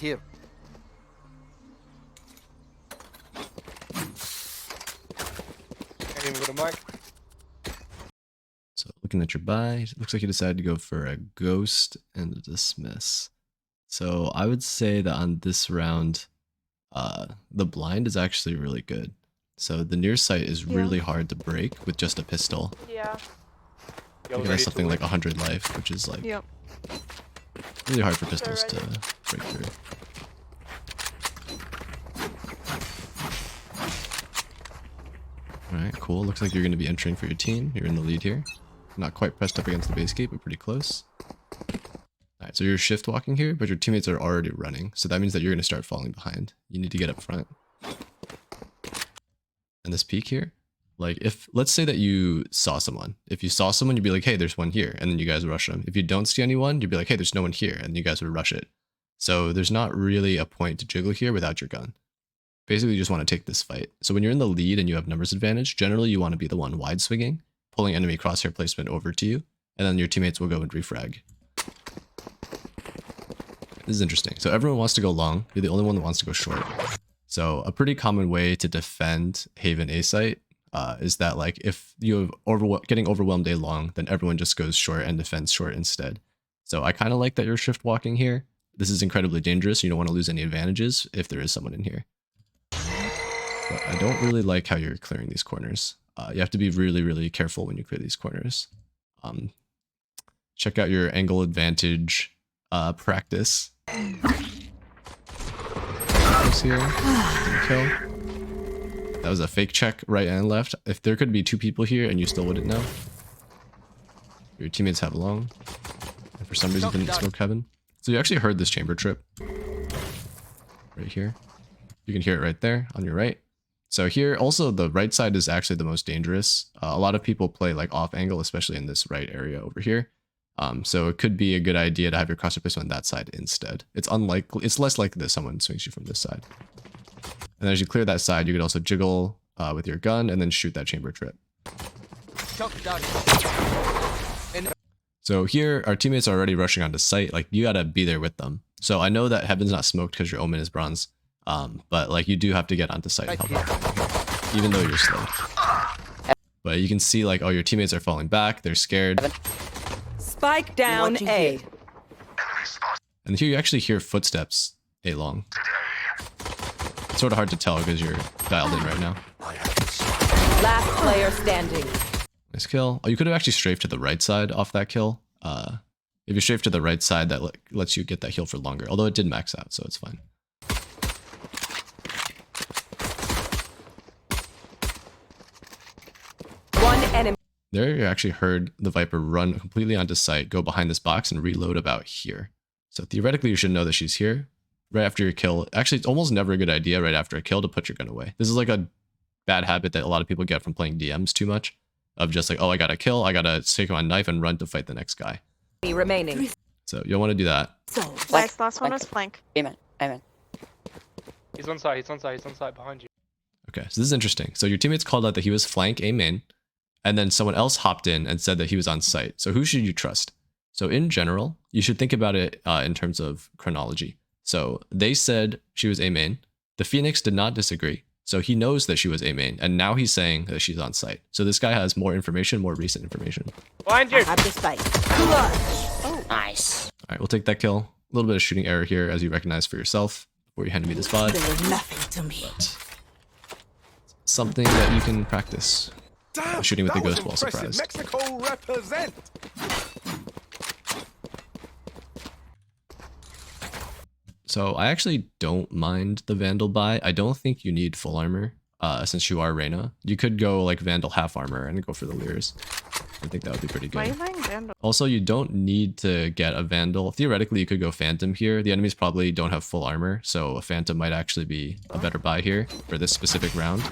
Here. Can't even go to Mike. So looking at your buy, it looks like you decided to go for a ghost and a dismiss. So I would say that on this round, the blind is actually really good. So the near sight is really hard to break with just a pistol. Yeah. You can have something like 100 life, which is like really hard for pistols to break through. Alright, cool. Looks like you're going to be entering for your team. You're in the lead here. Not quite pressed up against the base gate, but pretty close. Alright, so you're shift walking here, but your teammates are already running. So that means that you're going to start falling behind. You need to get up front. And this peak here, like if, let's say that you saw someone. If you saw someone, you'd be like, hey, there's one here. And then you guys rush them. If you don't see anyone, you'd be like, hey, there's no one here. And you guys would rush it. So there's not really a point to jiggle here without your gun. Basically, you just want to take this fight. So when you're in the lead and you have numbers advantage, generally you want to be the one wide swinging, pulling enemy crosshair placement over to you, and then your teammates will go and refrag. This is interesting. So everyone wants to go long. You're the only one that wants to go short. So a pretty common way to defend Haven A site is that like if you're getting overwhelmed A long, then everyone just goes short and defends short instead. So I kind of like that you're shift walking here. This is incredibly dangerous. You don't want to lose any advantages if there is someone in here. But I don't really like how you're clearing these corners. You have to be really, really careful when you clear these corners. Check out your angle advantage practice. Here. Kill. That was a fake check right and left. If there could be two people here and you still wouldn't know. Your teammates have long. And for some reason didn't smoke heaven. So you actually heard this chamber trip. Right here. You can hear it right there on your right. So here, also the right side is actually the most dangerous. A lot of people play like off angle, especially in this right area over here. So it could be a good idea to have your crosshair placement on that side instead. It's unlikely, it's less likely that someone swings you from this side. And as you clear that side, you could also jiggle with your gun and then shoot that chamber trip. So here, our teammates are already rushing onto site. Like you gotta be there with them. So I know that heaven's not smoked because your omen is bronze. But like you do have to get onto site and help out, even though you're slow. But you can see like, oh, your teammates are falling back. They're scared. Spike down A. And here you actually hear footsteps A long. It's sort of hard to tell because you're dialed in right now. Last player standing. Nice kill. Oh, you could have actually strafed to the right side off that kill. If you strafe to the right side, that lets you get that heal for longer. Although it did max out, so it's fine. One enemy. There you actually heard the Viper run completely onto site, go behind this box, and reload about here. So theoretically, you should know that she's here. Right after your kill, actually, it's almost never a good idea right after a kill to put your gun away. This is like a bad habit that a lot of people get from playing DMs too much. Of just like, oh, I got a kill, I gotta take my knife and run to fight the next guy. Remaining. So you don't want to do that. Nice, last one was flank. Amen. He's on side, he's on side, he's on side behind you. Okay, so this is interesting. So your teammates called out that he was flank A main, and then someone else hopped in and said that he was on site. So who should you trust? So in general, you should think about it in terms of chronology. So they said she was A main. The Phoenix did not disagree. So he knows that she was A main, and now he's saying that she's on site. So this guy has more information, more recent information. Behind you! Have the spike. Oh, nice. All right, we'll take that kill. A little bit of shooting error here, as you recognize for yourself before you handed me this VOD. There was nothing to me. But something that you can practice. Shooting with the ghost while surprised. Mexico represent. So I actually don't mind the Vandal buy. I don't think you need full armor, since you are Reyna. You could go like Vandal half armor and go for the Leers. I think that would be pretty Why are you good. playing Vandal? Also, you don't need to get a Vandal. Theoretically, you could go Phantom here. The enemies probably don't have full armor, so a Phantom might actually be a better buy here for this specific round.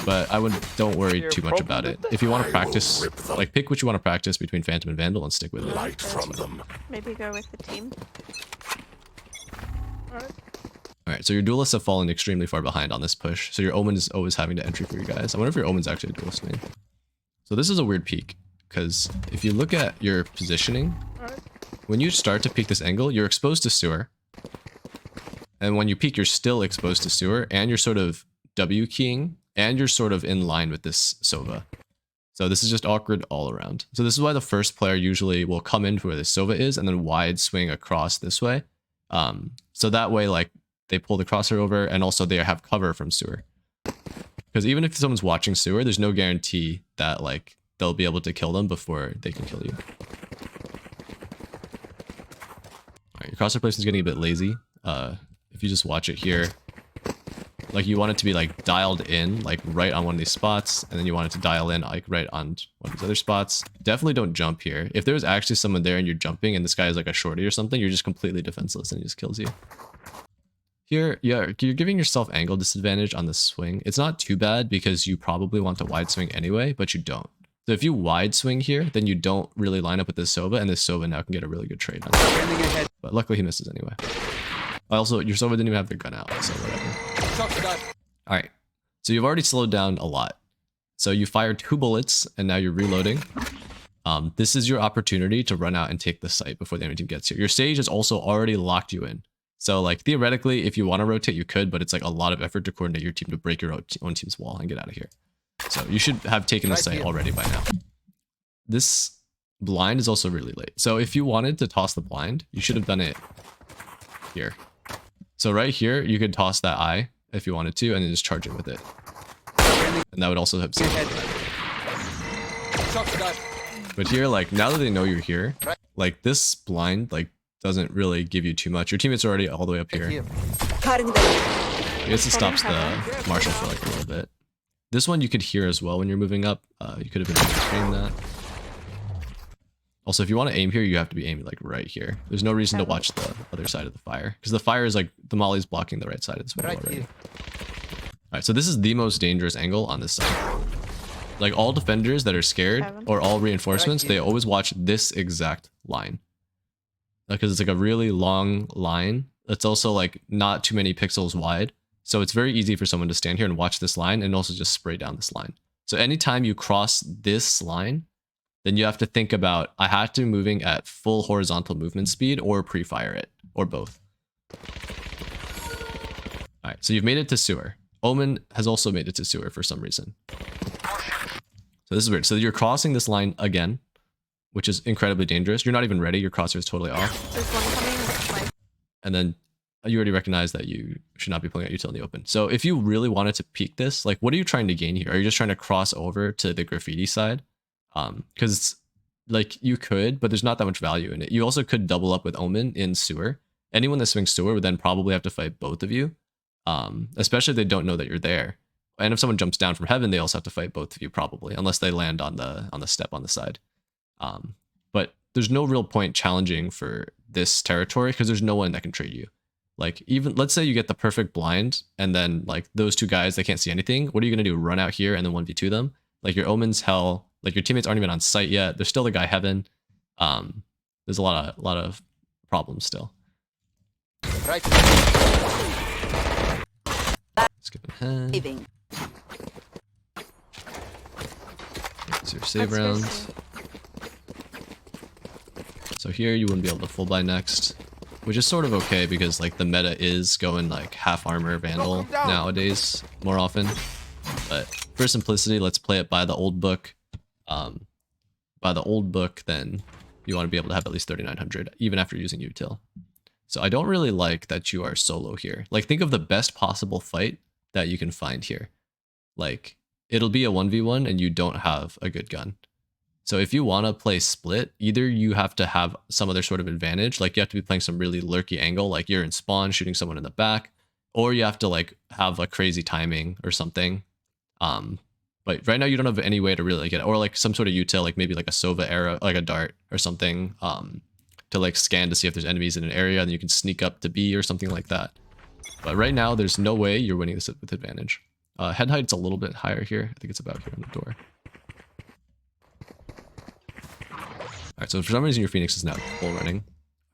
But don't worry too much about it. If you want to practice, like pick what you want to practice between Phantom and Vandal and stick with it. Light from them. Maybe go with the team. Alright, so your duelists have fallen extremely far behind on this push, so your Omen is always having to entry for you guys. I wonder if your Omen's actually a duelist main. So this is a weird peek, because if you look at your positioning, when you start to peek this angle, you're exposed to sewer. And when you peek, you're still exposed to sewer, and you're sort of W keying, and you're sort of in line with this Sova. So this is just awkward all around. So this is why the first player usually will come in where the Sova is and then wide swing across this way. So that way, like, they pull the crosshair over and also they have cover from sewer. Because even if someone's watching sewer, there's no guarantee that, like, they'll be able to kill them before they can kill you. Alright, your crosshair placement is getting a bit lazy. If you just watch it here, like, you want it to be like dialed in, like right on one of these spots, and then you want it to dial in like right on one of these other spots. Definitely don't jump here. If there's actually someone there and you're jumping and this guy is like a shorty or something, you're just completely defenseless and he just kills you. Here, yeah, you're giving yourself angle disadvantage on the swing. It's not too bad because you probably want to wide swing anyway, but you don't. So if you wide swing here, then you don't really line up with this Sova, and this Sova now can get a really good trade on it. But luckily he misses anyway. Also, your Sova didn't even have their gun out, so whatever. Alright, so you've already slowed down a lot. So you fired 2 bullets, and now you're reloading. This is your opportunity to run out and take the site before the enemy team gets here. Your stage has also already locked you in. So, like, theoretically, if you want to rotate, you could, but it's like a lot of effort to coordinate your team to break your own team's wall and get out of here. So you should have taken the site already by now. This blind is also really late. So if you wanted to toss the blind, you should have done it here. So right here, you could toss that eye if you wanted to, and then just charge it with it. And that would also have saved it. But here, like, now that they know you're here, like, this blind, like, doesn't really give you too much. Your teammates are already all the way up here. I guess it stops the Marshall for like a little bit. This one you could hear as well when you're moving up. You could have been screening that. Also, if you want to aim here, you have to be aiming like right here. There's no reason to watch the other side of the fire, because the fire is like, the molly's blocking the right side of this window already. Alright, so this is the most dangerous angle on this side. Like, all defenders that are scared, or all reinforcements, they always watch this exact line. Because it's like a really long line. It's also like not too many pixels wide. So it's very easy for someone to stand here and watch this line and also just spray down this line. So anytime you cross this line, then you have to think about, I have to be moving at full horizontal movement speed or pre-fire it, or both. All right, so you've made it to sewer. Omen has also made it to sewer for some reason. So this is weird. So you're crossing this line again, which is incredibly dangerous. You're not even ready. Your crosshair is totally off. There's one coming. And then you already recognize that you should not be pulling out util in the open. So if you really wanted to peek this, like, what are you trying to gain here? Are you just trying to cross over to the graffiti side? Because like, you could, but there's not that much value in it. You also could double up with Omen in sewer. Anyone that swings sewer would then probably have to fight both of you, especially if they don't know that you're there. And if someone jumps down from heaven, they also have to fight both of you probably, unless they land on the step on the side. But there's no real point challenging for this territory because there's no one that can trade you. Like, even let's say you get the perfect blind and then like those 2 guys, they can't see anything. What are you going to do? Run out here and then 1v2 them? Like, your Omen's hell, like, your teammates aren't even on site yet. There's still the guy heaven. There's a lot of problems still. Right. Skipping ahead. Leaving. These are save rounds. So here you wouldn't be able to full buy next, which is sort of okay because like the meta is going like half armor vandal nowadays more often. But for simplicity, let's play it by the old book. By the old book, then you want to be able to have at least 3900 even after using util. So I don't really like that you are solo here. Like, think of the best possible fight that you can find here. Like, it'll be a 1v1 and you don't have a good gun. So if you want to play split, either you have to have some other sort of advantage, like you have to be playing some really lurky angle, like you're in spawn shooting someone in the back, or you have to like have a crazy timing or something. But right now you don't have any way to really get it, or like some sort of util, like maybe like a Sova arrow, like a dart or something, to like scan to see if there's enemies in an area, and you can sneak up to B or something like that. But right now there's no way you're winning this with advantage. Head height's a little bit higher here. I think it's about here on the door. Alright, so for some reason your Phoenix is now full running.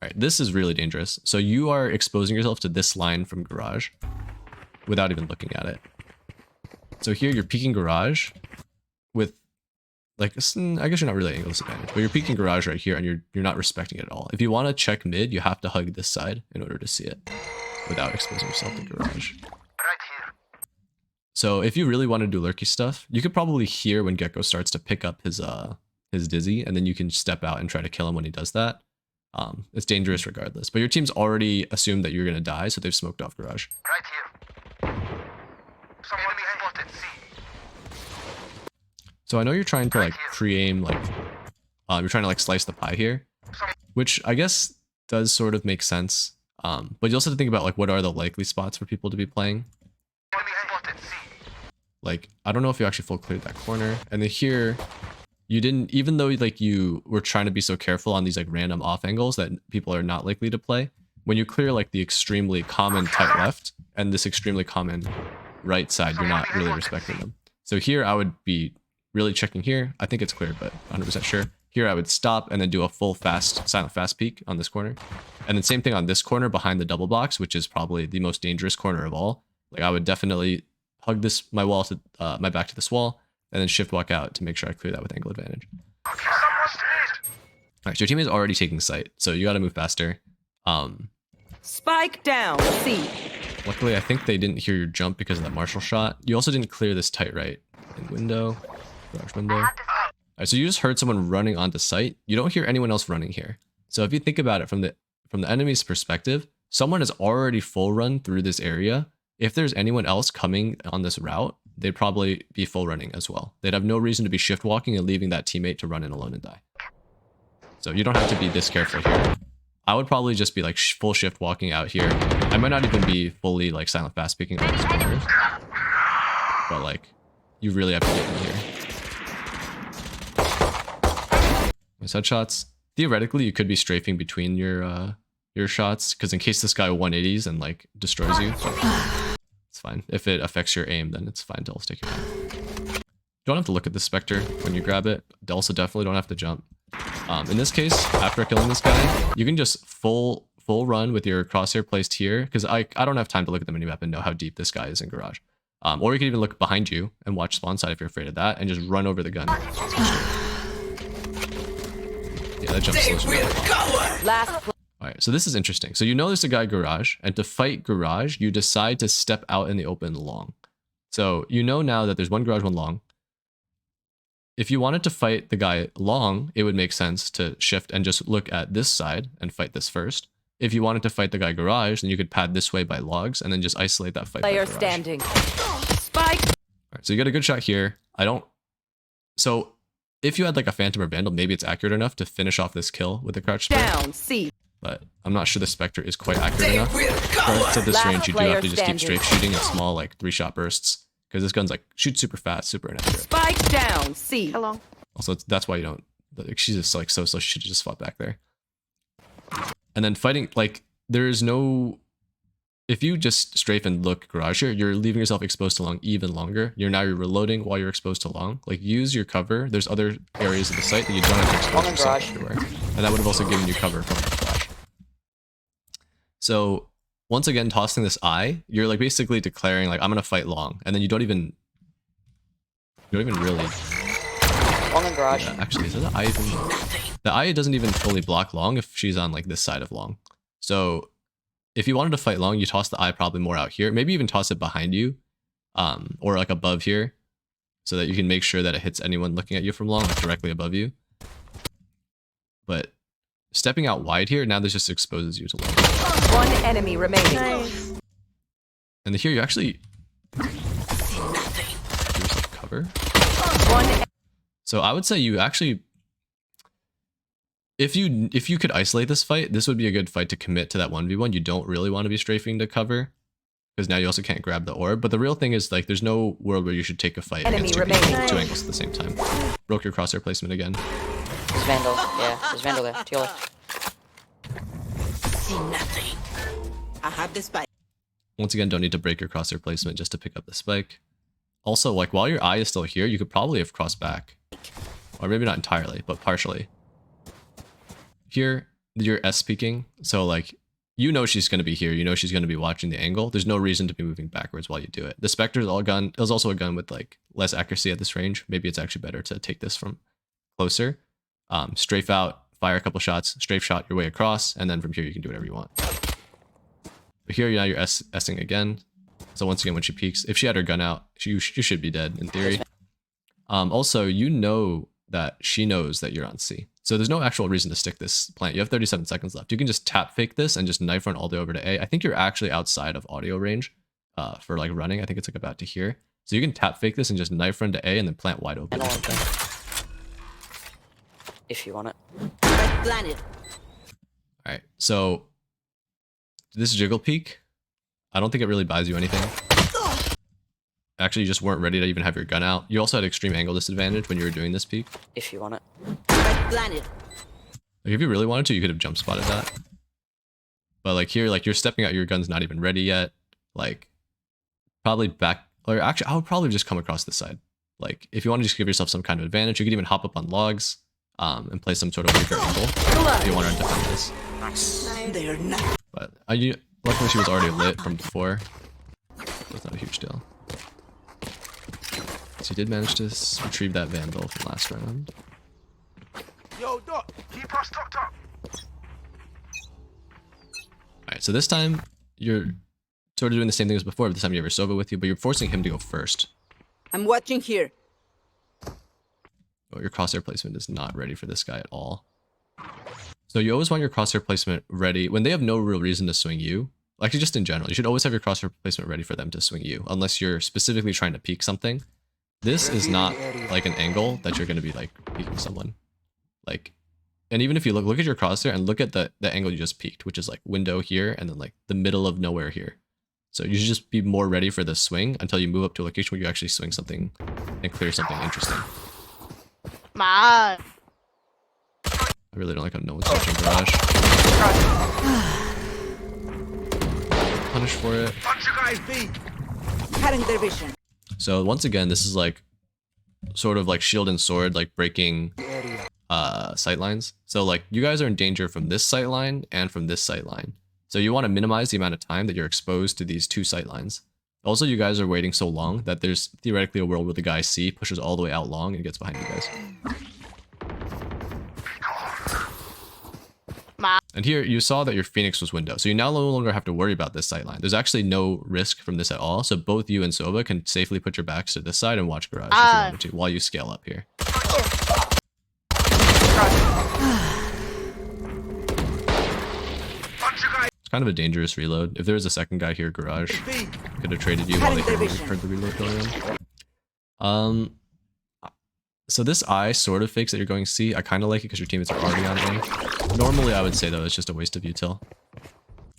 Alright, this is really dangerous. So you are exposing yourself to this line from garage without even looking at it. So here you're peeking garage with, like, I guess you're not really angle disadvantage, but you're peeking garage right here and you're not respecting it at all. If you want to check mid, you have to hug this side in order to see it. without exposing yourself to garage. So if you really want to do lurky stuff, you could probably hear when Gecko starts to pick up his dizzy, and then you can step out and try to kill him when he does that. It's dangerous regardless. But your team's already assumed that you're gonna die, so they've smoked off garage. Right here. Enemy spotted. C. So I know you're trying to like pre-aim, like you're trying to like slice the pie here, which I guess does sort of make sense. But you also have to think about like what are the likely spots for people to be playing. Enemy spotted. C. Like I don't know if you actually full cleared that corner, and then here you didn't, even though like you were trying to be so careful on these like random off angles that people are not likely to play. When you clear like the extremely common tight left and this extremely common right side, you're not really respecting them. So here I would be really checking here. I think it's clear, but 100% sure. Here I would stop and then do a full fast, silent fast peek on this corner. And then same thing on this corner behind the double box, which is probably the most dangerous corner of all. Like I would definitely hug my wall to my back to this wall and then shift walk out to make sure I clear that with angle advantage. Alright, so your team is already taking sight, so you gotta move faster. Spike down. C. Luckily, I think they didn't hear your jump because of that Marshall shot. You also didn't clear this tight right in window, garage window. Alright, so you just heard someone running onto site. You don't hear anyone else running here. So if you think about it from the enemy's perspective, someone has already full run through this area. If there's anyone else coming on this route, they'd probably be full running as well. They'd have no reason to be shift walking and leaving that teammate to run in alone and die. So you don't have to be this careful here. I would probably just be like full shift walking out here. I might not even be fully like silent fast picking on this corner, but like you really have to get in here. Nice headshots. Theoretically, you could be strafing between your shots, because in case this guy 180s and like destroys you, it's fine. If it affects your aim, then it's fine to also take your aim. You don't have to look at the Spectre when you grab it. Also definitely don't have to jump. In this case, after killing this guy, you can just full run with your crosshair placed here, because I don't have time to look at the minimap and know how deep this guy is in garage. Or you can even look behind you and watch spawn side if you're afraid of that, and just run over the gun. Yeah, that jump slows me down. Last. Alright, so this is interesting. So you know there's a guy garage, and to fight garage, you decide to step out in the open long. So you know now that there's one garage, one long. If you wanted to fight the guy long, it would make sense to shift and just look at this side and fight this first. If you wanted to fight the guy garage, then you could pad this way by logs and then just isolate that fight by Player garage. standing. Spike. Alright, so you got a good shot here. So if you had like a Phantom or Vandal, maybe it's accurate enough to finish off this kill with the crouch spray. Down. C. But I'm not sure the Spectre is quite accurate enough. To this Last range, you do player have to just keep standing. strafe shooting in small like 3-shot bursts, because this gun's like shoots super fast, super inaccurate. Spike down. C. Hello. Also, that's why you don't. Like, she's just like so slow. She should have just fought back there. And then fighting, like, there's no. If you just strafe and look garage here, you're leaving yourself exposed to long even longer. You're reloading while you're exposed to long. Like, use your cover. There's other areas of the site that you don't have to expose yourself everywhere, and that would have also given you cover from the flash. So once again, tossing this eye, you're like basically declaring like I'm gonna fight long, and then you don't even really. Long in garage. Yeah, actually, is the eye even? The eye doesn't even fully block long if she's on like this side of long. So if you wanted to fight long, you toss the eye probably more out here. Maybe even toss it behind you, or like above here, so that you can make sure that it hits anyone looking at you from long, like directly above you. But stepping out wide here, now this just exposes you to long. One enemy remaining. Nice. And here you actually give yourself cover. One. So I would say you actually, if you could isolate this fight, this would be a good fight to commit to that 1v1. You don't really want to be strafing to cover, because now you also can't grab the orb. But the real thing is, like, there's no world where you should take a fight Enemy against two people, remaining. two angles at the same time. Broke your crosshair placement again. There's Vandal. Yeah, there's Vandal there. To your left. See nothing. I have this spike. Once again, don't need to break your crosshair placement just to pick up the spike. Also, like, while your eye is still here, you could probably have crossed back. Or maybe not entirely, but partially. Here, you're S peeking, so like, you know she's going to be here, you know she's going to be watching the angle. There's no reason to be moving backwards while you do it. The Spectre's all gun, it was also a gun with like less accuracy at this range. Maybe it's actually better to take this from closer. Strafe out, fire a couple shots, strafe shot your way across, and then from here you can do whatever you want. But here, now you're S-ing again. So once again, when she peeks, if she had her gun out, you should be dead in theory. Also, you know that she knows that you're on C. So there's no actual reason to stick this plant. You have 37 seconds left. You can just tap fake this and just knife run all the way over to A. I think you're actually outside of audio range for like running. I think it's like about to here. So you can tap fake this and just knife run to A and then plant wide open. I don't want that. If you want it. Planet. All right, so this jiggle peek, I don't think it really buys you anything. Actually, you just weren't ready to even have your gun out. You also had extreme angle disadvantage when you were doing this peek. If you want it. Planet. Like if you really wanted to, you could have jump spotted that. But like here, like you're stepping out, your gun's not even ready yet. Like probably back, or actually I would probably just come across this side. Like if you want to just give yourself some kind of advantage, you could even hop up on logs and play some sort of weaker angle if you want to defend this. They're not. But luckily she was already lit from before. So it's not a huge deal. So you did manage to retrieve that Vandal from last round. Yo, Doc. Keep us stocked up. Alright, so this time you're sort of doing the same thing as before, but this time you have your Sova with you, but you're forcing him to go first. I'm watching here. Oh, your crosshair placement is not ready for this guy at all. So you always want your crosshair placement ready when they have no real reason to swing you. Actually, just in general, you should always have your crosshair placement ready for them to swing you, unless you're specifically trying to peek something. This is not like an angle that you're going to be like peeking someone. Like, and even if you look at your crosshair and look at the angle you just peeked, which is like window here and then like the middle of nowhere here. So you should just be more ready for the swing until you move up to a location where you actually swing something and clear something interesting. Man. I really don't like how no one's touching garage. Punish for it. Bunch of guys B. Cutting their vision. So once again, this is like sort of like shield and sword, like breaking sight lines. So like you guys are in danger from this sight line and from this sight line. So you want to minimize the amount of time that you're exposed to these two sight lines. Also, you guys are waiting so long that there's theoretically a world where the guy C pushes all the way out long and gets behind you guys. And here you saw that your Phoenix was window. So you now no longer have to worry about this sight line. There's actually no risk from this at all. So both you and Sova can safely put your backs to this side and watch garage if you wanted to while you scale up here. It's kind of a dangerous reload. If there was a second guy here, garage could have traded you while they heard the reload going on. So this I sort of fakes that you're going C. I kind of like it because your teammates are already on A. Normally, I would say, though, it's just a waste of util.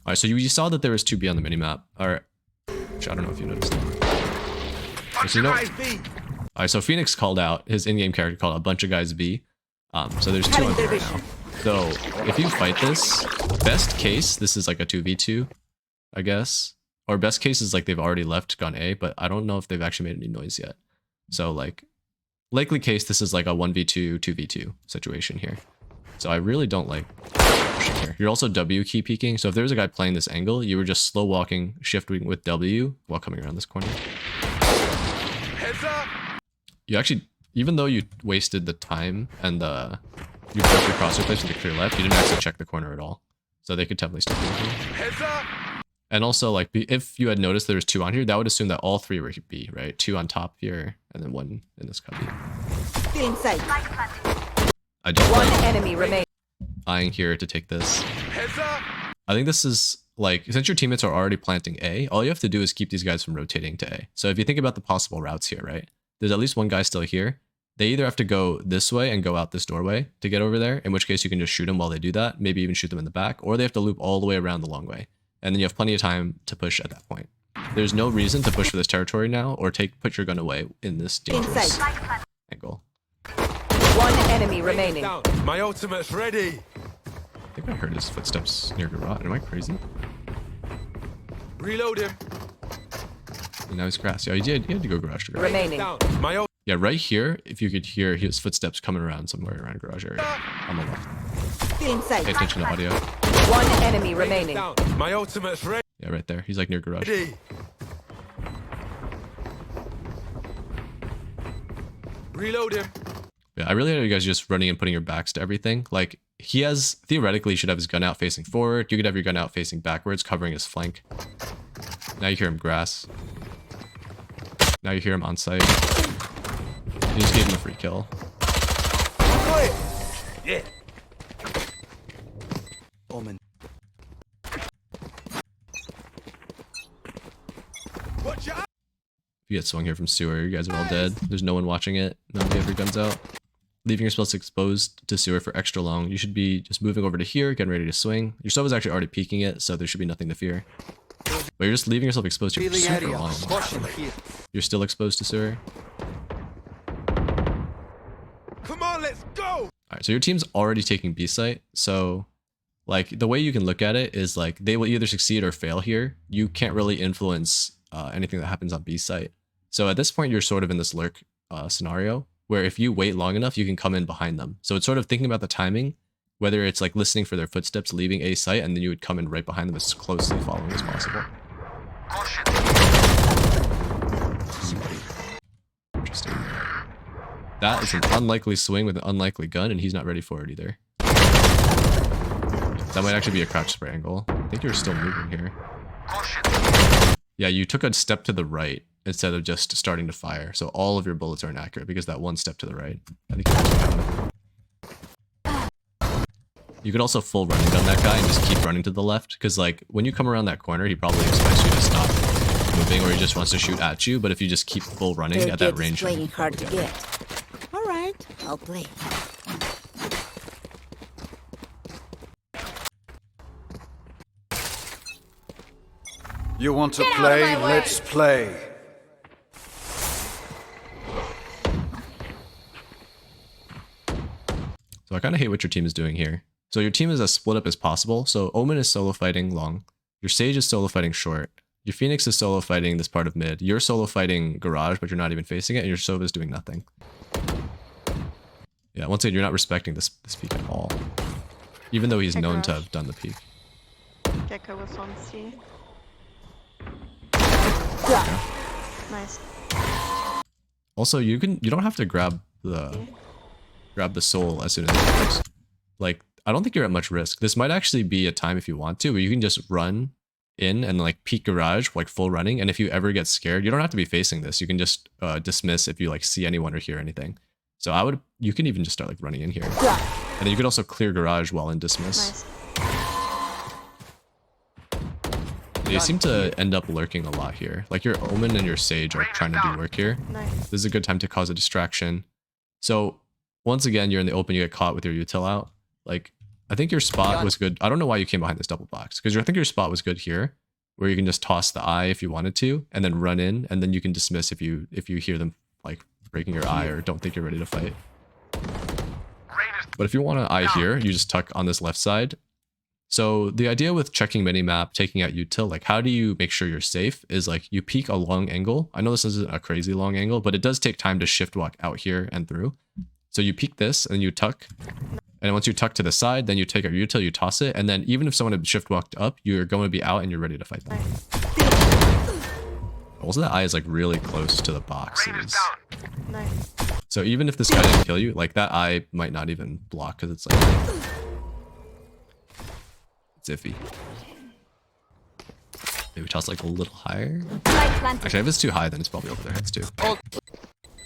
Alright, so you saw that there was 2B on the minimap. Alright. Which I don't know if you noticed. So Alright, so Phoenix called out, his in-game character called out a bunch of guys B. So there's 2 on B right now. So if you fight this, best case, this is like a 2v2, I guess. Or best case is like they've already left, gone A, but I don't know if they've actually made any noise yet. So like, likely case, this is like a 1v2, 2v2 situation here. So I really don't like pushing here. You're also W key peeking. So if there was a guy playing this angle, you were just slow walking, shifting with W while coming around this corner. Heads up. You actually, even though you wasted the time and you broke your crosshair placement to clear left, you didn't actually check the corner at all. So they could definitely still be here. Heads up. And also, like, if you had noticed there was 2 on here, that would assume that all 3 were B, right? 2 on top here, and then 1 in this cubby. Still inside. I just One like enemy remains. eyeing here to take this. Heads up. I think this is, like, since your teammates are already planting A, all you have to do is keep these guys from rotating to A. So if you think about the possible routes here, right? There's at least one guy still here. They either have to go this way and go out this doorway to get over there, in which case you can just shoot them while they do that, maybe even shoot them in the back, or they have to loop all the way around the long way. And then you have plenty of time to push at that point. There's no reason to push for this territory now, or put your gun away in this dangerous angle. One enemy remaining. Down. My ultimate's ready. I think I heard his footsteps near garage. Am I crazy? Reload him. Now he's grass. Yeah, he had to go garage to garage. Remaining. Down. My ult. Yeah, right here, if you could hear his footsteps coming around somewhere around garage area on the left. Still inside. Pay attention to audio. One enemy remaining. Down. My ultimate's ready. Yeah, right there. He's like near garage. Reload him. Yeah, I really had you guys just running and putting your backs to everything. Like, he has, theoretically, should have his gun out facing forward. You could have your gun out facing backwards, covering his flank. Now you hear him grass. Now you hear him on site. You just gave him a free kill. Yeah. Omen. Watch out! If you get swung here from sewer, you guys are all dead. There's no one watching it. None of you have your guns out. Leaving yourselves exposed to sewer for extra long. You should be just moving over to here, getting ready to swing. Your sub is actually already peeking it, so there should be nothing to fear. But you're just leaving yourself exposed here for super long. You're still exposed to sewer. Come on, let's go! Alright, so your team's already taking B site, so like the way you can look at it is like they will either succeed or fail here. You can't really influence anything that happens on B site. So at this point, you're sort of in this lurk scenario where if you wait long enough, you can come in behind them. So it's sort of thinking about the timing, whether it's like listening for their footsteps leaving A site, and then you would come in right behind them as closely following as possible. Interesting. That is an unlikely swing with an unlikely gun, and he's not ready for it either. That might actually be a crouch spray angle. I think you're still moving here. Yeah, you took a step to the right instead of just starting to fire. So all of your bullets are inaccurate because that one step to the right. I think you actually got it. You could also full running gun that guy and just keep running to the left. Because like when you come around that corner, he probably expects you to stop moving, or he just wants to shoot at you. But if you just keep full running at that range, playing hard to get. All right, I'll play. You want to play? Let's play. So I kind of hate what your team is doing here. So your team is as split up as possible. So Omen is solo fighting long. Your Sage is solo fighting short. Your Phoenix is solo fighting this part of mid. You're solo fighting garage, but you're not even facing it. And your Sova is doing nothing. Yeah, once again, you're not respecting this peak at all. Even though he's known to have done the peak. Gecko was on C. Yeah. Nice. Also, you don't have to grab the soul as soon as it goes. Like, I don't think you're at much risk. This might actually be a time if you want to, where you can just run in and like peek garage, like full running. And if you ever get scared, you don't have to be facing this. You can just dismiss if you like see anyone or hear anything. So you can even just start like running in here. And then you could also clear garage while in dismiss. Nice. You seem to end up lurking a lot here. Like your Omen and your Sage are trying to do work here. Nice. This is a good time to cause a distraction. So once again, you're in the open, you get caught with your util out. Like, I think your spot was good. I don't know why you came behind this double box, because I think your spot was good here, where you can just toss the eye if you wanted to, and then run in, and then you can dismiss if you hear them like breaking your eye or don't think you're ready to fight. But if you want to eye here, you just tuck on this left side. So the idea with checking minimap, taking out util, like how do you make sure you're safe, is like you peek a long angle. I know this isn't a crazy long angle, but it does take time to shift walk out here and through. So you peek this and you tuck. And once you tuck to the side, then you take out your util, you toss it. And then even if someone had shift walked up, you're going to be out and you're ready to fight them. Also, that eye is like really close to the boxes. Nice. So even if this guy didn't kill you, like that eye might not even block because it's like... It's iffy. Maybe toss like a little higher. Actually, if it's too high, then it's probably over their heads too. I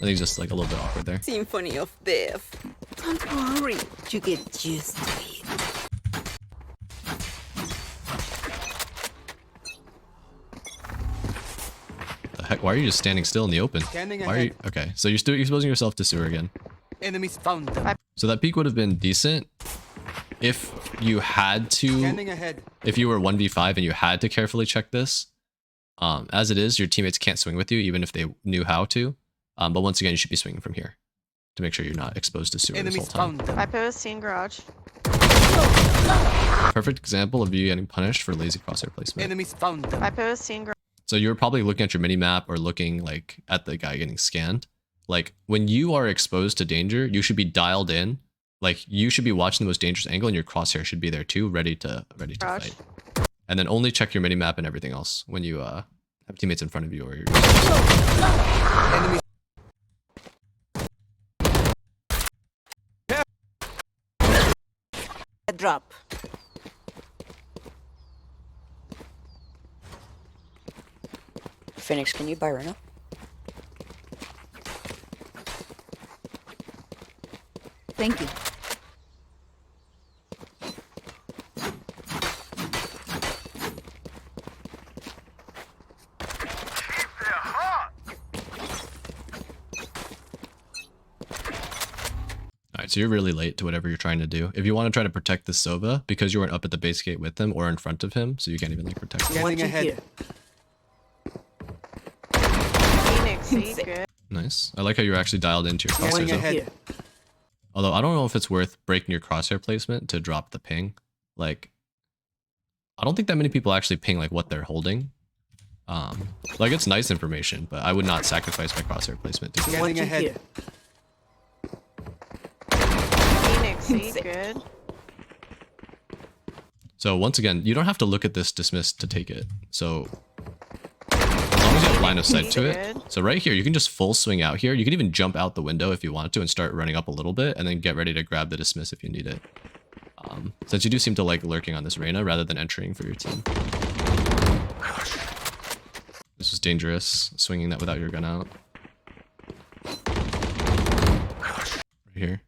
think it's just like a little bit awkward there. Symphony of Death. Don't worry, you get used to it. The heck? Why are you just standing still in the open? Why are you? Okay, so you're still exposing yourself to sewer again. Enemies found. So that peak would have been decent if you had to. If you were 1v5 and you had to carefully check this. As it is, your teammates can't swing with you, even if they knew how to. But once again, you should be swinging from here to make sure you're not exposed to sewer this whole time. Viper was seen garage. Perfect example of you getting punished for lazy crosshair placement. Enemies found. Viper was seen garage. So you're probably looking at your minimap or looking like at the guy getting scanned. Like when you are exposed to danger, you should be dialed in. Like you should be watching the most dangerous angle, and your crosshair should be there too, ready to fight. And then only check your minimap and everything else when you have teammates in front of you or you're... Enemies. drop. Phoenix, can you buy Reyna? Thank you. Alright, so you're really late to whatever you're trying to do. If you want to try to protect the Sova, because you weren't up at the base gate with him or in front of him, so you can't even like protect him. Scanning ahead. Here. Phoenix, are you good? Nice. I like how you're actually dialed into your Scanning crosshairs. though. ahead. Here. Although I don't know if it's worth breaking your crosshair placement to drop the ping. Like, I don't think that many people actually ping like what they're holding. Like it's nice information, but I would not sacrifice my crosshair placement to do that. Scanning ahead. Here. Phoenix, are you good? So once again, you don't have to look at this dismiss to take it. So as long as you have line of sight to it. So right here, you can just full swing out here. You can even jump out the window if you want to and start running up a little bit and then get ready to grab the dismiss if you need it. Since you do seem to like lurking on this Reyna rather than entering for your team. This is dangerous, swinging that without your gun out. Right here.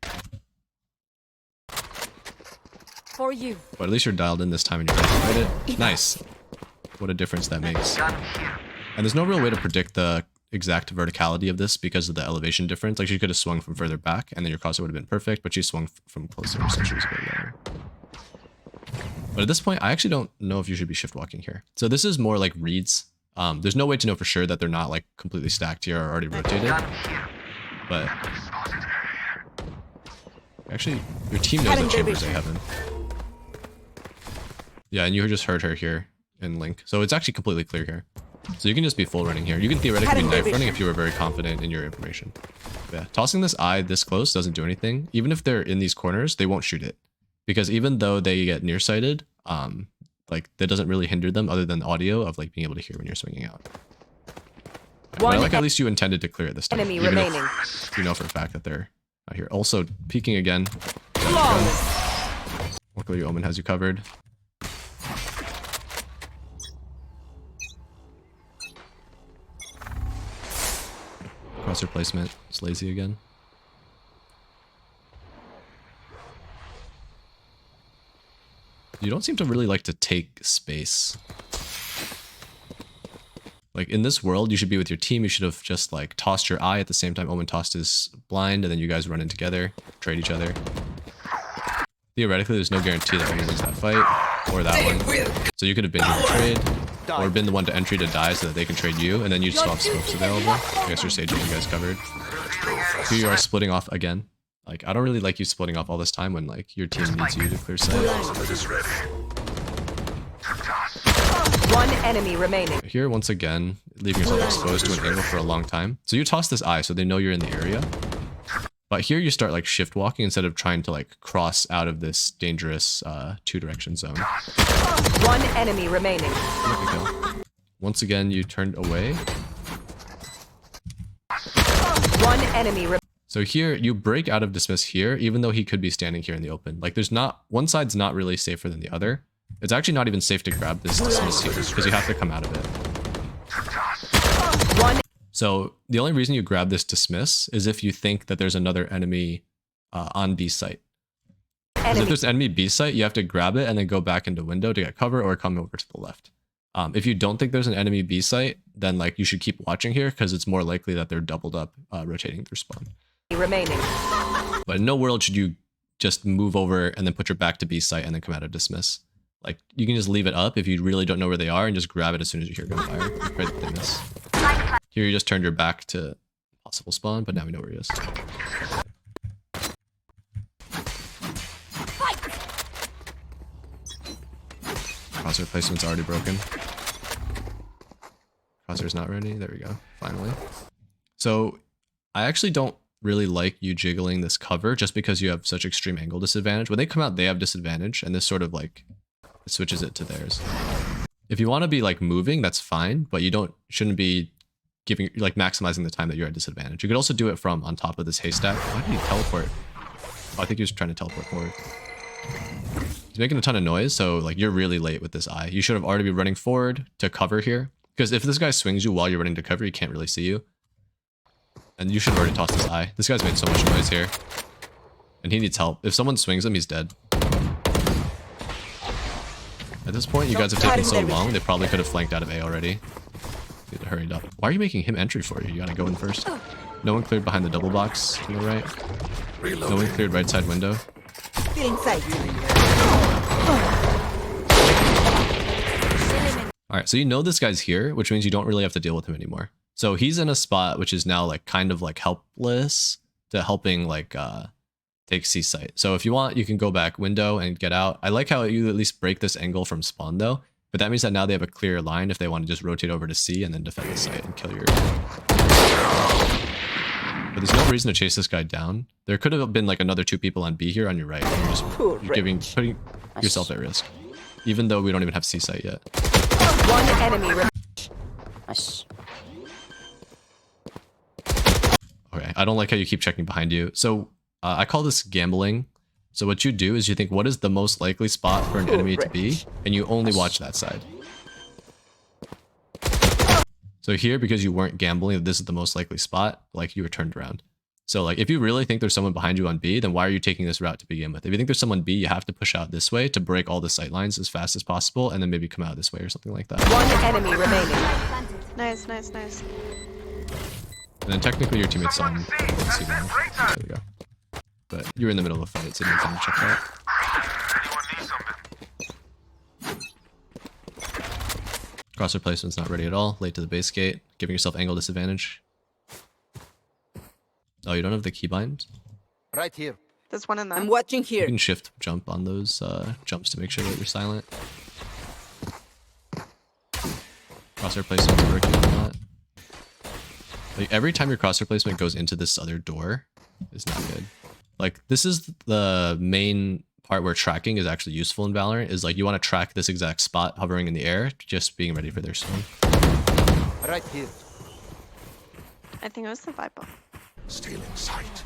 For you. But at least you're dialed in this time and you're ready to fight it. Nice. What a difference that makes. And there's no real way to predict the exact verticality of this because of the elevation difference. Like she could have swung from further back and then your crosshair would have been perfect, but she swung from closer, so she was a bit lower. But at this point, I actually don't know if you should be shift walking here. So this is more like reads. There's no way to know for sure that they're not like completely stacked here or already rotated. But actually, your team knows that chambers they haven't. Yeah, and you just heard her here in Link. So it's actually completely clear here. So you can just be full running here. You can theoretically be knife running if you were very confident in your information. But yeah, tossing this eye this close doesn't do anything. Even if they're in these corners, they won't shoot it. Because even though they get nearsighted, like that doesn't really hinder them other than audio of like being able to hear when you're swinging out. But I like at least you intended to clear it this time. Enemy Even remaining. if you know for a fact that they're out here. Also, peeking again. Luckily, Omen has you covered. Crosshair placement. It's lazy again. You don't seem to really like to take space. Like in this world, you should be with your team. You should have just like tossed your eye at the same time Omen tossed his blind, and then you guys run in together, trade each other. Theoretically, there's no guarantee that Omen wins that fight or that one. So you could have been in the trade or been the one to entry to die so that they can trade you, and then you just swap smokes available. I guess you're saging you guys covered. Here you are splitting off again. Like, I don't really like you splitting off all this time when, like, your team needs you to clear sight. One enemy remaining. Here, once again, leaving yourself exposed to an angle for a long time. So you toss this eye so they know you're in the area. But here you start, like, shift walking instead of trying to, like, cross out of this dangerous two-direction zone. One enemy remaining. Once again, you turned away. One enemy remaining. So here, you break out of dismiss here, even though he could be standing here in the open. Like, there's not... One side's not really safer than the other. It's actually not even safe to grab this dismiss here, because you have to come out of it. So, the only reason you grab this dismiss is if you think that there's another enemy on B site. Because if there's enemy B site, you have to grab it and then go back into window to get cover or come over to the left. If you don't think there's an enemy B site, then, like, you should keep watching here, because it's more likely that they're doubled up rotating their spawn. Remaining. But in no world should you just move over and then put your back to B site and then come out of dismiss. Like, you can just leave it up if you really don't know where they are and just grab it as soon as you hear gunfire. Pray that they miss. Here you just turned your back to possible spawn, but now we know where he is. Crosshair placement's already broken. Crosshair's not ready. There we go. Finally. So, I actually don't really like you jiggling this cover just because you have such extreme angle disadvantage. When they come out, they have disadvantage, and this sort of like switches it to theirs. If you want to be like moving, that's fine, but you shouldn't be giving like maximizing the time that you're at disadvantage. You could also do it from on top of this haystack. Why did he teleport? Oh, I think he was trying to teleport forward. He's making a ton of noise, so like you're really late with this eye. You should have already been running forward to cover here. Because if this guy swings you while you're running to cover, he can't really see you. And you should have already tossed this eye. This guy's made so much noise here. And he needs help. If someone swings him, he's dead. At this point, you guys have taken so long, they probably could have flanked out of A already. Need to hurry up. Why are you making him entry for you? You gotta go in first. No one cleared behind the double box on the right. No one cleared right side window. Feeling sight. Alright, so you know this guy's here, which means you don't really have to deal with him anymore. So he's in a spot which is now like kind of like helpless to helping like take C site. So if you want, you can go back window and get out. I like how you at least break this angle from spawn though, but that means that now they have a clear line if they want to just rotate over to C and then defend the site and kill your... But there's no reason to chase this guy down. There could have been like another 2 people on B here on your right. You're putting yourself at risk. Even though we don't even have C site yet. One enemy. Nice. Okay, I don't like how you keep checking behind you. So I call this gambling. So what you do is you think, what is the most likely spot for an enemy to be? And you only watch that side. So here, because you weren't gambling that this is the most likely spot, like you were turned around. So like if you really think there's someone behind you on B, then why are you taking this route to begin with? If you think there's someone B, you have to push out this way to break all the sight lines as fast as possible and then maybe come out this way or something like that. One enemy remaining. Nice, nice, nice. And then technically your teammate's on C line. There we go. But you're in the middle of a fight, so you didn't have time to check that. Crosshair placement's not ready at all. Late to the base gate, giving yourself angle disadvantage. Oh, you don't have the keybind? Right here. There's one in there. I'm watching You here. can shift jump on those jumps to make sure that you're silent. Crosshair placement's working on that. Like every time your crosshair placement goes into this other door is not good. Like this is the main part where tracking is actually useful in Valorant, is like you want to track this exact spot hovering in the air, just being ready for their swing. Right here. I think it was the Viper. Still in sight.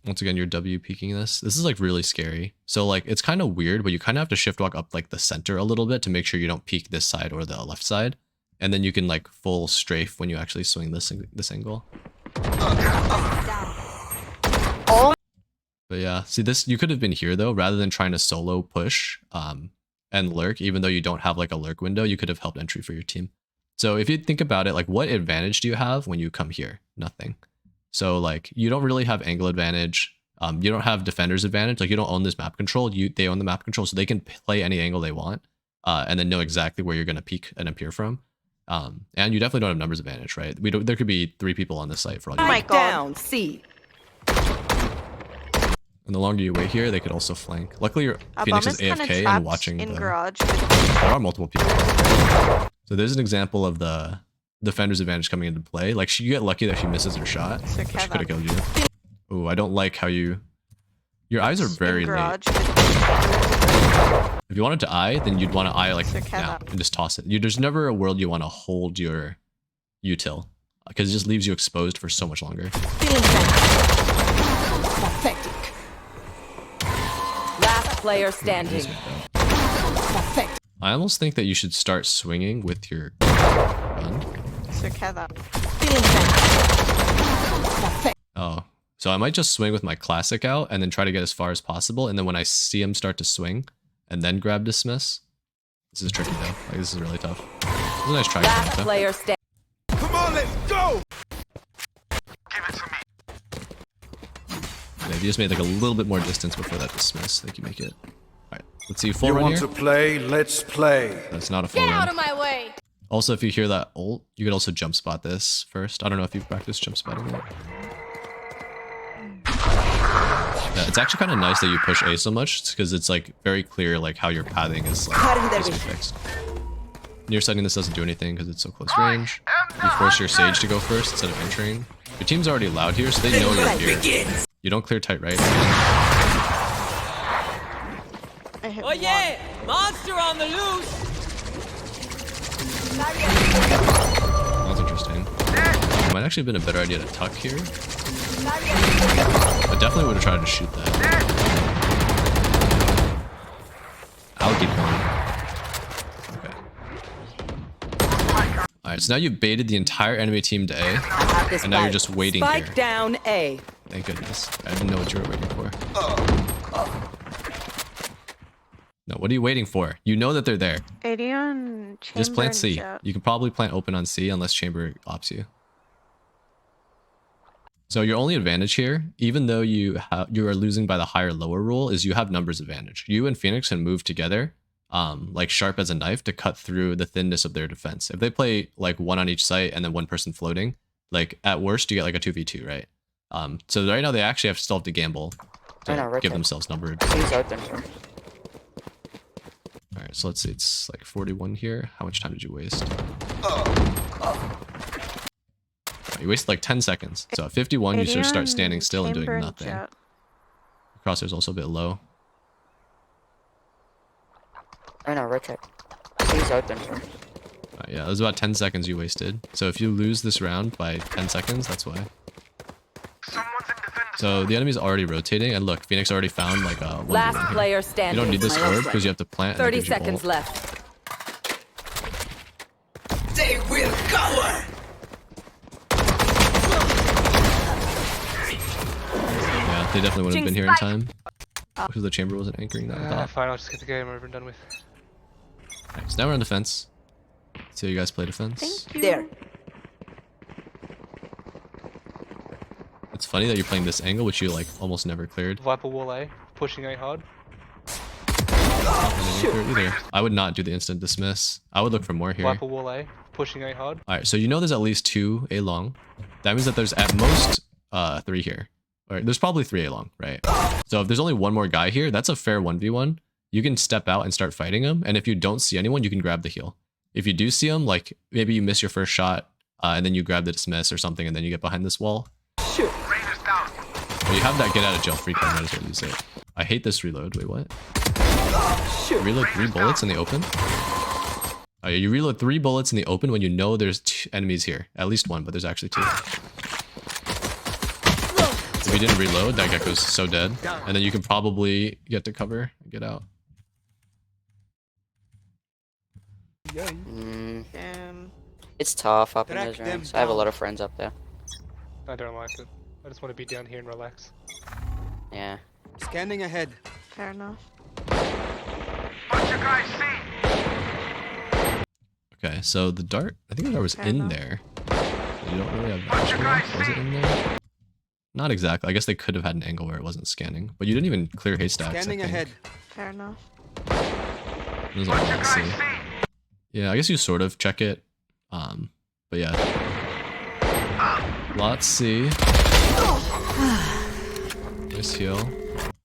Once again, you're W peeking this. This is like really scary. So like it's kind of weird, but you kind of have to shift walk up like the center a little bit to make sure you don't peek this side or the left side. And then you can like full strafe when you actually swing this angle. But yeah, see this, you could have been here though, rather than trying to solo push and lurk, even though you don't have like a lurk window, you could have helped entry for your team. So if you think about it, like what advantage do you have when you come here? Nothing. So like you don't really have angle advantage. You don't have defender's advantage. Like you don't own this map control. They own the map control, so they can play any angle they want and then know exactly where you're going to peek and appear from. And you definitely don't have numbers advantage, right? There could be 3 people on this site for all you know. my God. Down. C. And the longer you wait here, they could also flank. Luckily, your Our Phoenix bomb is is kinda AFK and trapped watching in the... garage. There are multiple people. So there's an example of the defender's advantage coming into play. Like, you get lucky that she misses her shot, So but she could have Kevin. killed you. Oh, I don't like how you... Your eyes are very in late. garage. If you wanted to eye, then you'd want to eye like So now Kevin. and just toss it. There's never a world you want to hold your util because it just leaves you exposed for so much longer. Feeling sight. Pathetic. Last player standing. Pathetic. I almost think that you should start swinging with your gun. So Kevin. Feeling sight. Pathetic. Oh, so I might just swing with my classic out and then try to get as far as possible. And then when I see him start to swing and then grab dismiss. This is tricky though. Like this is really tough. This is a nice try. Last player standing. Come on, let's go! Give it to me. Yeah, if you just made like a little bit more distance before that dismiss, I think you make it. Alright, let's see full You run want here. to play? Let's play. That's not a full run. my way. Also, if you hear that ult, you could also jump spot this first. I don't know if you've practiced jump spotting yet. Yeah, it's actually kind of nice that you push A so much because it's like very clear like how your pathing is like basically fixed. Near sighting this doesn't do anything because it's so close range. You force your Sage to go first instead of entering. Your team's already loud here, so they know you're here. You don't clear tight right. I hit Oh yeah! Monster on the loose! That's interesting. It might actually have been a better idea to tuck here. I definitely would have tried to shoot that. Alright, so now you've baited the entire enemy team to A, I have this and now you're spike. just waiting Spike here. down A. Thank goodness. I didn't know what you were waiting for. No, what are you waiting for? You know that they're there. 80 on chamber. Just plant and C. jet. You can probably plant open on C unless chamber ops you. So your only advantage here, even though you are losing by the higher lower rule, is you have numbers advantage. You and Phoenix can move together, like sharp as a knife, to cut through the thinness of their defense. If they play like one on each site and then one person floating, like at worst you get like a 2v2, right? So right now they actually still have to gamble to Reyna, right give there. themselves numbered. He's open. All right, so let's see, it's like 41 here. How much time did you waste? You wasted like 10 seconds. So at 51, you 80 sort of start on standing still and doing chamber nothing. jet. Crosshair's also a bit low. Reyna, right check. He's open. Yeah, it was about 10 seconds you wasted. So if you lose this round by 10 seconds, that's why. Someone's in defender. So the enemy's already rotating, and look, Phoenix already found like a 1v1 Last here. player You standing. don't need this orb because you have to plant. and it 30 gives you seconds ult. left. They will cover. Yeah, they definitely would have been here in time because the chamber wasn't anchoring that. I thought. Fine, I'll just get the game over and done with. Alright, so now we're on defense. See how you guys play defense. Thank you. There. It's funny that you're playing this angle, which you like almost never cleared. Viper wall A, pushing A hard. I didn't clear it either. I would not do the instant dismiss. I would look for more here. Viper wall A, pushing A hard. Alright, so you know there's at least 2 A long. That means that there's at most 3 here. Or there's probably 3 A long, right? So if there's only one more guy here, that's a fair 1v1. You can step out and start fighting him, and if you don't see anyone, you can grab the heal. If you do see him, like maybe you miss your first shot, and then you grab the dismiss or something, and then you get behind this wall. Reyna's down. But you have that get out of jail free card, might as well use it. I hate this reload. Wait, what? Reload 3 bullets in the open? Oh yeah, you reload 3 bullets in the open when you know there's 2 enemies here. At least 1, but there's actually 2. If you didn't reload, that gecko's so dead. And then you can probably get to cover and get out. It's tough up in Track those them ranks. I have a down. lot of friends up there. I don't like it. I just want to be down here and relax. Yeah. Scanning ahead. Fair enough. Bunch of guys C. Okay, so the dart, I think the dart was Fair in enough. there. You don't really have that much. Was it in there? Not exactly. I guess they could have had an angle where it wasn't scanning. But you didn't even clear haystacks, Scanning I think. ahead. Fair enough. There's a lot Bunch of to see. guys C. Yeah, I guess you sort of check it. But yeah. Lot C. Nice heal.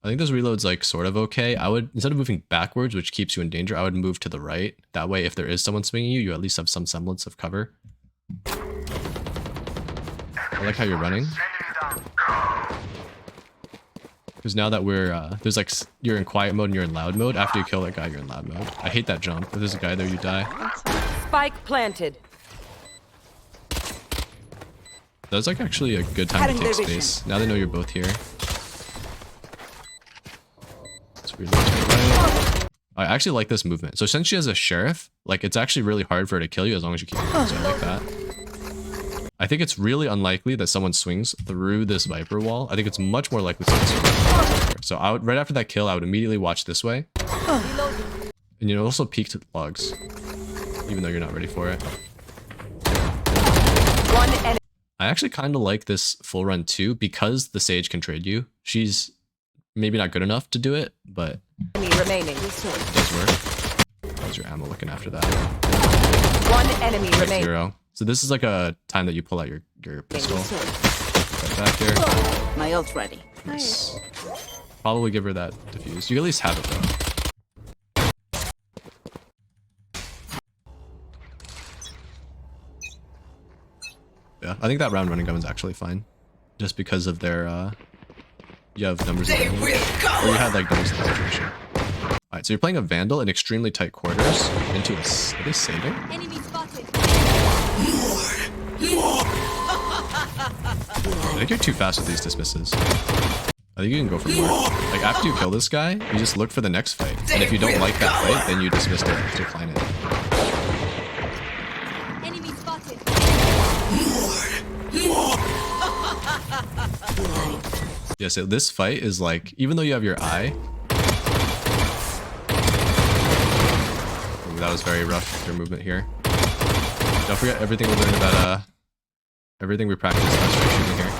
I think this reload's like sort of okay. I would, instead of moving backwards, which keeps you in danger, I would move to the right. That way, if there is someone swinging you, you at least have some semblance of cover. I like how you're running. Enemy down. Because now that we're, there's like, you're in quiet mode and you're in loud mode. After you kill that guy, you're in loud mode. I hate that jump. If there's a guy there, you die. That's fine. Spike planted. That's like actually a good time to Cutting take their vision. space. Now they know you're both here. Let's reload to the right. I actually like this movement. So since she has a sheriff, like it's actually really hard for her to kill you as long as you keep moving. So I like that. I think it's really unlikely that someone swings through this Viper wall. I think it's much more likely someone swings through this Viper. So I would, right after that kill, I would immediately watch this way. And you know, also peek to the logs, even though you're not ready for it. One enemy. I actually kind of like this full run too because the Sage can trade you. She's maybe not good enough to do it, but remaining. it does work. How's your ammo looking after that? One enemy Like remaining. 0. So this is like a time that you pull out your pistol. Right back here. My ult ready. Nice. Probably give her that defuse. You at least have it though. Yeah, I think that round running gun is actually fine. Just because of their, you have numbers of enemies. Or you had like numbers of penetration. Alright, so you're playing a Vandal in extremely tight quarters into a, are they saving? Enemy spotted. I think you're too fast with these dismisses. I think you can go for more. Like after you kill this guy, you just look for the next fight. And if you don't like that fight, then you dismiss it, decline it. Enemy spotted. Yeah, so this fight is like, even though you have your eye. Ooh, that was very rough, your movement here. Don't forget everything we learned about, everything we practiced about straight shooting here.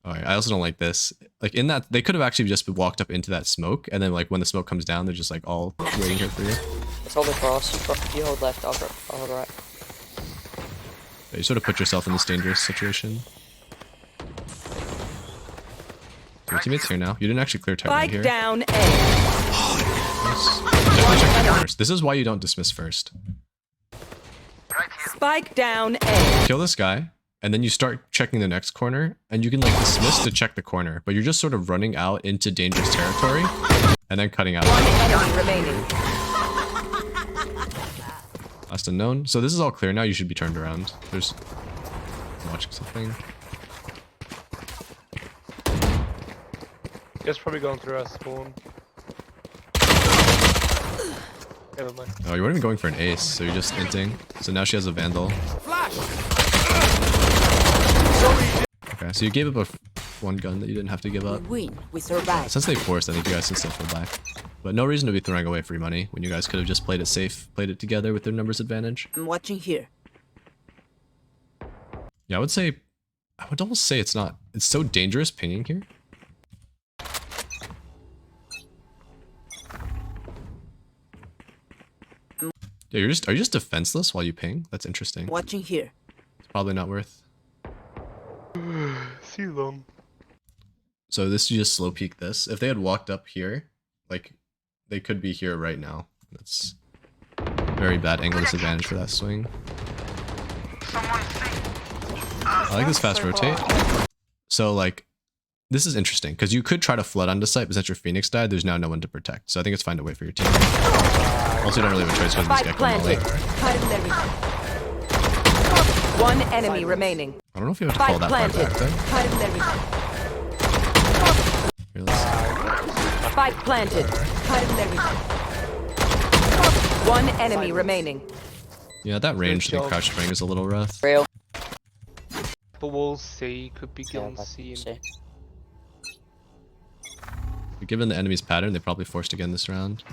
Alright, I also don't like this. Like in that, they could have actually just walked up into that smoke, and then like when the smoke comes down, they're just like all waiting here for you. Let's hold across. You hold left, I'll hold right. Yeah, you sort of put yourself in this dangerous situation. Your teammate's here now. You didn't actually clear target here. Spike down A. Nice. Definitely check the corners. This is why you don't dismiss first. Spike down A. Kill this guy, and then you start checking the next corner, and you can like dismiss to check the corner, but you're just sort of running out into dangerous territory, and then cutting out. One enemy remaining. Last unknown. So this is all clear now. You should be turned around. There's... I'm watching something. Just probably going through our spawn. Never mind. Oh, you weren't even going for an ace, so you're just inting. So now she has a vandal. Okay, so you gave up one gun that you didn't have to give up. Win. We survive. Since they forced, I think you guys can still pull back. But no reason to be throwing away free money when you guys could have just played it safe, played it together with their numbers advantage. I'm watching here. Yeah, I would almost say it's not. It's so dangerous pinging here. Yeah, are you just defenseless while you ping? That's interesting. Watching here. It's probably not worth. See them. So this, you just slow peek this. If they had walked up here, like, they could be here right now. That's very bad angle disadvantage for that swing. I like this fast rotate. So like, this is interesting because you could try to flood onto site, but since your Phoenix died, there's now no one to protect. So I think it's fine to wait for your team. Also, you don't really have a choice because this guy comes late. One enemy remaining. I don't know if you have to call that part back though. Here, let's see. Spike planted. One enemy remaining. Yeah, that range to the crouch spring is a little rough. Real. The walls C could be Yeah, killing that's C. C. But given the enemy's pattern, they probably forced again this round.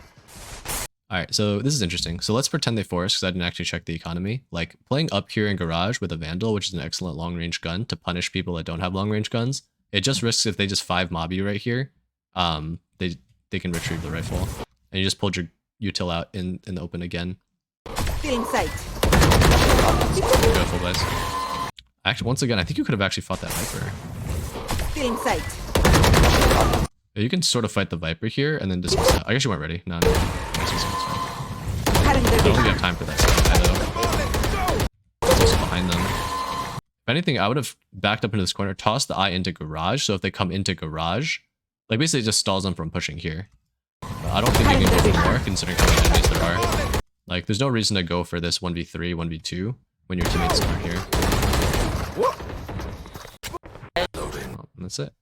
Alright, so this is interesting. So let's pretend they forced because I didn't actually check the economy. Like, playing up here in Garage with a Vandal, which is an excellent long-range gun to punish people that don't have long-range guns, it just risks if they just 5-mob you right here, they can retrieve the rifle. And you just pulled your util out in the open again. Feeling sight. Go full dice. Actually, once again, I think you could have actually fought that Viper. Feeling sight. Yeah, you can sort of fight the Viper here and then dismiss that. I guess you weren't ready. No. Dismiss it, it's fine. I don't think you have time for that stuff, though. It's also behind them. If anything, I would have backed up into this corner, tossed the eye into Garage, so if they come into Garage, like basically it just stalls them from pushing here. But I don't think you can go for more, considering how many enemies there are. Like, there's no reason to go for this 1v3, 1v2, when your teammates aren't here. Oh, and that's it.